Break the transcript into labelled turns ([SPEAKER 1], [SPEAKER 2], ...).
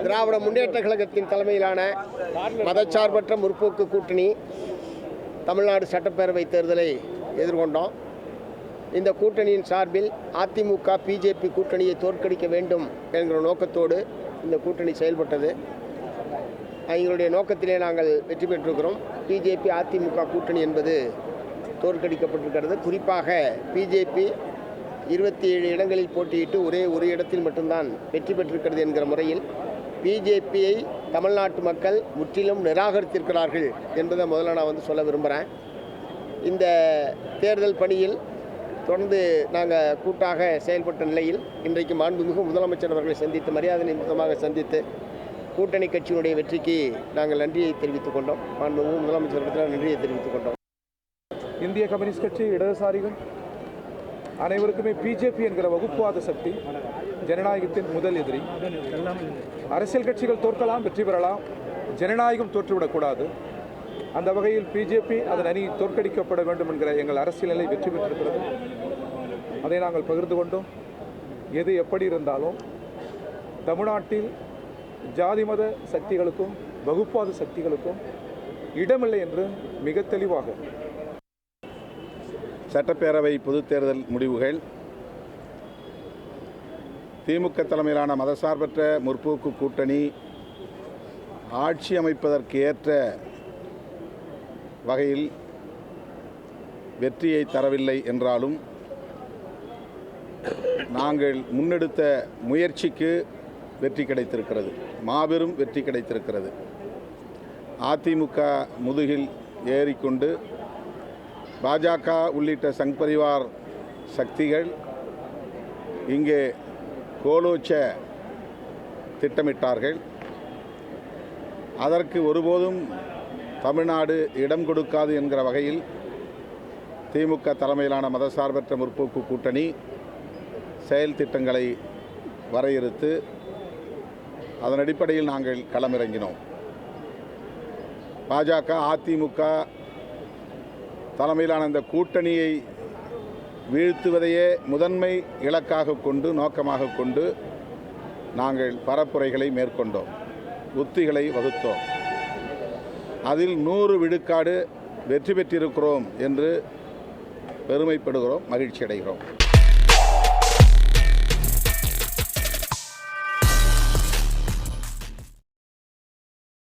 [SPEAKER 1] திராவிட முன்னேற்ற கழகத்தின் தலைமையிலான மதச்சார்பற்ற முற்போக்கு கூட்டணி தமிழ்நாடு சட்டப்பேரவை தேர்தலை எதிர்கொண்டோம். இந்த கூட்டணியின் சார்பில் அதிமுக பிஜேபி கூட்டணியை தோற்கடிக்க வேண்டும் என்கிற நோக்கத்தோடு இந்த கூட்டணி செயல்பட்டது. எங்களுடைய நோக்கத்திலே நாங்கள் வெற்றி பெற்றிருக்கிறோம். பிஜேபி அதிமுக கூட்டணி என்பது தோற்கடிக்கப்பட்டிருக்கிறது. குறிப்பாக பிஜேபி 27 இடங்களில் போட்டியிட்டு ஒரே ஒரு இடத்தில் மட்டும்தான் வெற்றி பெற்றிருக்கிறது என்கிற முறையில் பிஜேபியை தமிழ்நாட்டு மக்கள் முற்றிலும் நிராகரித்திருக்கிறார்கள் என்பதை முதல்ல நான் சொல்ல விரும்புகிறேன். இந்த தேர்தல் பணியில் தொடர்ந்து நாங்கள் கூட்டாக செயல்பட்ட நிலையில் இன்றைக்கு மாண்புமிகு முதலமைச்சர் அவர்களை சந்தித்து மரியாதை நிமித்தமாக சந்தித்து கூட்டணி கட்சியினுடைய வெற்றிக்கு நாங்கள் நன்றியை தெரிவித்துக் கொண்டோம். மாண்புமிகு முதலமைச்சரிடத்தில் நன்றியை தெரிவித்துக் கொண்டோம்.
[SPEAKER 2] இந்திய கம்யூனிஸ்ட் கட்சி, இடதுசாரிகள் அனைவருக்குமே பிஜேபி என்கிற வகுப்புவாத சக்தி ஜனநாயகத்தின் முதல் எதிரி. அரசியல் கட்சிகள் தோற்கலாம், வெற்றி பெறலாம், ஜனநாயகம் தோற்றுவிடக்கூடாது. அந்த வகையில் பிஜேபி அதன் அணி தோற்கடிக்கப்பட வேண்டும் என்கிற எங்கள் அரசியல் நிலை வெற்றி பெற்றிருக்கிறது. அதை நாங்கள் பகிர்ந்து கொண்டோம். எது எப்படி இருந்தாலும் தமிழ்நாட்டில் ஜாதி மத சக்திகளுக்கும் வகுப்பாத சக்திகளுக்கும் இடமில்லை என்று மிக தெளிவாக
[SPEAKER 3] சட்டப்பேரவை பொதுத் தேர்தல் முடிவுகள் திமுக தலைமையிலான மதசார்பற்ற முற்போக்கு கூட்டணி ஆட்சி அமைப்பதற்கு ஏற்ற வகையில் வெற்றியை தரவில்லை என்றாலும் நாங்கள் முன்னெடுத்த முயற்சிக்கு வெற்றி கிடைத்திருக்கிறது, மாபெரும் வெற்றி கிடைத்திருக்கிறது. அதிமுக முதுகில் ஏறிக்கொண்டு பாஜக உள்ளிட்ட சங் பரிவார் சக்திகள் இங்கே கோலோச்ச திட்டமிட்டார்கள். அதற்கு ஒருபோதும் தமிழ்நாடு இடம் கொடுக்காது என்கிற வகையில் திமுக தலைமையிலான மதசார்பற்ற முற்போக்கு கூட்டணி செயல் திட்டங்களை வரையறுத்து அதன் அடிப்படையில் நாங்கள் களமிறங்கினோம். பாஜக அதிமுக தலைமையிலான இந்த கூட்டணியை வீழ்த்துவதையே முதன்மை இலக்காக கொண்டு நோக்கமாக கொண்டு நாங்கள் பரப்புரைகளை மேற்கொண்டோம், உத்திகளை வகுத்தோம். அதில் 100 விழுக்காடு வெற்றி பெற்றிருக்கிறோம் என்று பெருமைப்படுகிறோம், மகிழ்ச்சி அடைகிறோம்.